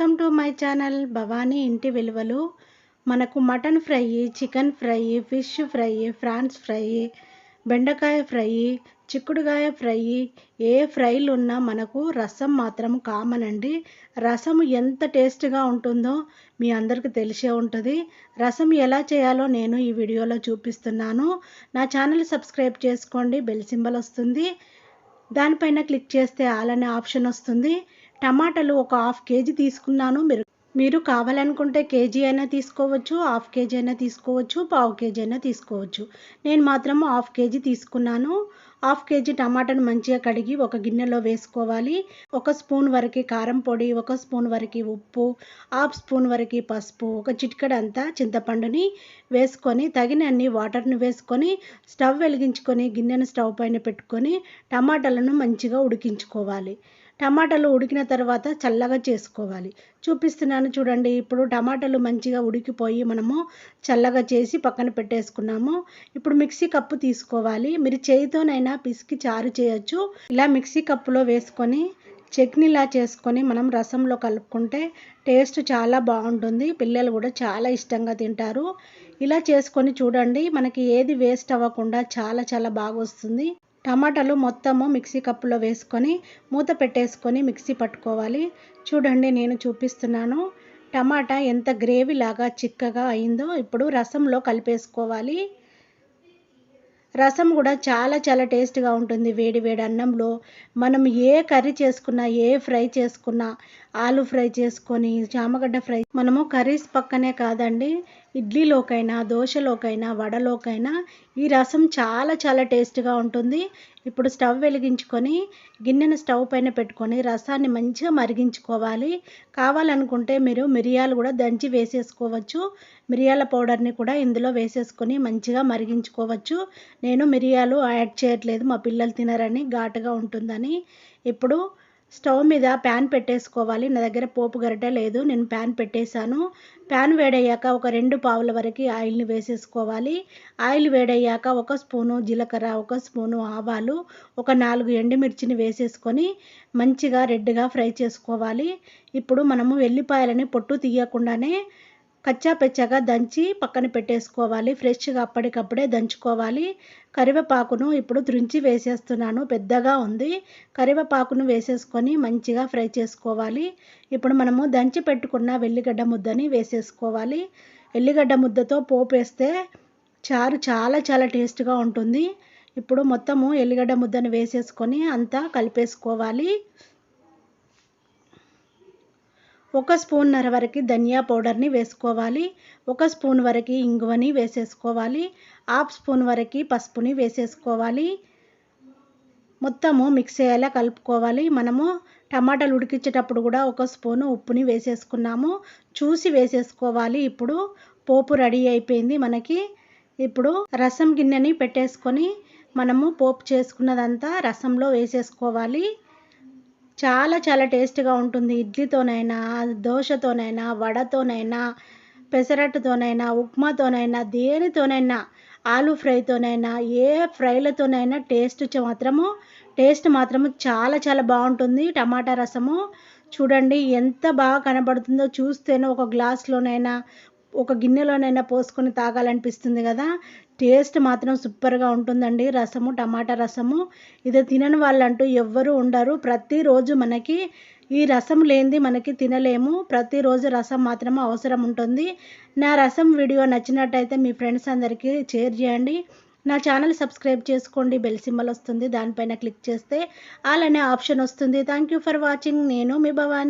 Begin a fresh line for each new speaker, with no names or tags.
Welcome to my channel Bhavani ఇంటి విలువలు. మనకు mutton fry, chicken fry, fish fry, prawns fry, బెండకాయ ఫ్రై, చిక్కుడుకాయ ఫ్రై, ఏ ఫ్రైలు ఉన్నా మనకు రసం మాత్రం కామన్ అండి. రసం ఎంత టేస్ట్గా ఉంటుందో మీ అందరికీ తెలిసే ఉంటుంది. రసం ఎలా చేయాలో నేను ఈ వీడియోలో చూపిస్తున్నాను. నా ఛానల్ సబ్స్క్రైబ్ చేసుకోండి, బెల్ సింబల్ వస్తుంది, దానిపైన క్లిక్ చేస్తే ఆల్ అనే ఆప్షన్ వస్తుంది. టమాటాలు ఒక హాఫ్ కేజీ తీసుకున్నాను. మీరు కావాలనుకుంటే కేజీ అయినా తీసుకోవచ్చు, హాఫ్ కేజీ అయినా తీసుకోవచ్చు, పావు కేజీ అయినా తీసుకోవచ్చు. నేను మాత్రం హాఫ్ కేజీ తీసుకున్నాను. హాఫ్ కేజీ టమాటాను మంచిగా కడిగి ఒక గిన్నెలో వేసుకోవాలి. 1 స్పూన్ వరకు కారం పొడి, 1 స్పూన్ వరకు ఉప్పు, హాఫ్ స్పూన్ వరకు పసుపు, ఒక చిటికెడంతా చింతపండుని వేసుకొని తగినన్ని వాటర్ని వేసుకొని స్టవ్ వెలిగించుకొని గిన్నెను స్టవ్ పైన పెట్టుకొని టమాటాలను మంచిగా ఉడికించుకోవాలి. టమాటాలు ఉడికిన తర్వాత చల్లగా చేసుకోవాలి. చూపిస్తున్నాను చూడండి. ఇప్పుడు టమాటాలు మంచిగా ఉడికిపోయి మనము చల్లగా చేసి పక్కన పెట్టేసుకున్నాము. ఇప్పుడు మిక్సీ కప్పు తీసుకోవాలి. మీరు చేయితోనైనా పిసికి చారు చేయొచ్చు. ఇలా మిక్సీ కప్పులో వేసుకొని చట్నీలా చేసుకొని మనం రసంలో కలుపుకుంటే టేస్ట్ చాలా బాగుంటుంది. పిల్లలు కూడా చాలా ఇష్టంగా తింటారు. ఇలా చేసుకొని చూడండి. మనకి ఏది వేస్ట్ అవ్వకుండా చాలా బాగా వస్తుంది. టమాటాలు మొత్తము మిక్సీ కప్పులో వేసుకొని మూత పెట్టేసుకొని మిక్సీ పట్టుకోవాలి. చూడండి, నేను చూపిస్తున్నాను. టమాటా ఎంత గ్రేవీ లాగా చిక్కగా అయిందో ఇప్పుడు రసంలో కలిపేసుకోవాలి. రసం కూడా చాలా టేస్ట్గా ఉంటుంది. వేడి అన్నంలో మనం ఏ కర్రీ చేసుకున్నా, ఏ ఫ్రై చేసుకున్నా, ఆలు ఫ్రై చేసుకొని, చామగడ్డ ఫ్రై, మనము కర్రీస్ పక్కనే కాదండి, ఇడ్లీలోకైనా, దోశలోకైనా, వడలోకైనా ఈ రసం చాలా టేస్ట్గా ఉంటుంది. ఇప్పుడు స్టవ్ వెలిగించుకొని గిన్నెను స్టవ్ పైన పెట్టుకొని రసాన్ని మంచిగా మరిగించుకోవాలి. కావాలనుకుంటే మీరు మిరియాలు కూడా దంచి వేసేసుకోవచ్చు. మిరియాల పౌడర్ని కూడా ఇందులో వేసేసుకొని మంచిగా మరిగించుకోవచ్చు. నేను మిరియాలు యాడ్ చేయట్లేదు, మా పిల్లలు తినరని, ఘాటుగా ఉంటుందని. ఇప్పుడు స్టవ్ మీద ప్యాన్ పెట్టేసుకోవాలి. నా దగ్గర పోపు గరిటె లేదు, నేను ప్యాన్ పెట్టేశాను. ప్యాన్ వేడయ్యాక ఒక 2 పావుల వరకు ఆయిల్ని వేసేసుకోవాలి. ఆయిల్ వేడయ్యాక 1 స్పూను జీలకర్ర, 1 స్పూను ఆవాలు, ఒక 4 ఎండుమిర్చిని వేసేసుకొని మంచిగా రెడ్గా ఫ్రై చేసుకోవాలి. ఇప్పుడు మనము వెల్లిపాయలని పొట్టు తీయకుండానే కచ్చాపెచ్చగా దంచి పక్కన పెట్టేసుకోవాలి. ఫ్రెష్గా అప్పటికప్పుడే దంచుకోవాలి. కరివేపాకును ఇప్పుడు తుంచి వేసేస్తున్నాను, పెద్దగా ఉంది. కరివేపాకును వేసేసుకొని మంచిగా ఫ్రై చేసుకోవాలి. ఇప్పుడు మనము దంచి పెట్టుకున్న వెల్లిగడ్డ ముద్దని వేసేసుకోవాలి. ఎల్లిగడ్డ ముద్దతో పోపు వేస్తే చారు చాలా టేస్ట్గా ఉంటుంది. ఇప్పుడు మొత్తము ఎల్లిగడ్డ ముద్దని వేసేసుకొని అంతా కలిపేసుకోవాలి. 1 స్పూన్నర వరకు ధనియా పౌడర్ని వేసుకోవాలి. 1 స్పూన్ వరకు ఇంగువని వేసేసుకోవాలి. హాఫ్ స్పూన్ వరకు పసుపుని వేసేసుకోవాలి. మొత్తము మిక్స్ అయ్యేలా కలుపుకోవాలి. మనము టమాటాలు ఉడికించేటప్పుడు కూడా 1 స్పూను ఉప్పుని వేసేసుకున్నాము, చూసి వేసేసుకోవాలి. ఇప్పుడు పోపు రెడీ అయిపోయింది మనకి. ఇప్పుడు రసం గిన్నెని పెట్టేసుకొని మనము పోపు చేసుకున్నదంతా రసంలో వేసేసుకోవాలి. చాలా టేస్ట్గా ఉంటుంది. ఇడ్లీతోనైనా, దోశతోనైనా, వడతోనైనా, పెసరట్టుతోనైనా, ఉప్మాతోనైనా, దేనితోనైనా, ఆలు ఫ్రైతోనైనా, ఏ ఫ్రైలతోనైనా టేస్ట్ మాత్రము చాలా బాగుంటుంది. టమాటా రసము చూడండి ఎంత బాగా కనబడుతుందో. చూస్తేనే ఒక గ్లాస్లోనైనా, ఒక గిన్నెలోనైనా పోసుకొని తాగాలనిపిస్తుంది కదా. టేస్ట్ మాత్రం సూపర్గా ఉంటుందండి రసము, టమాటా రసము. ఇది తినని వాళ్ళంటూ ఎవ్వరూ ఉండరు. ప్రతిరోజు మనకి ఈ రసం లేనిది మనకి తినలేము. ప్రతిరోజు రసం మాత్రం అవసరం ఉంటుంది. నా రసం వీడియో నచ్చినట్టయితే మీ ఫ్రెండ్స్ అందరికీ షేర్ చేయండి. నా ఛానల్ సబ్స్క్రైబ్ చేసుకోండి, బెల్ సింబల్ వస్తుంది, దానిపైన క్లిక్ చేస్తే ఆల్ అనే ఆప్షన్ వస్తుంది. Thank you for watching. నేను మీ భవానీ.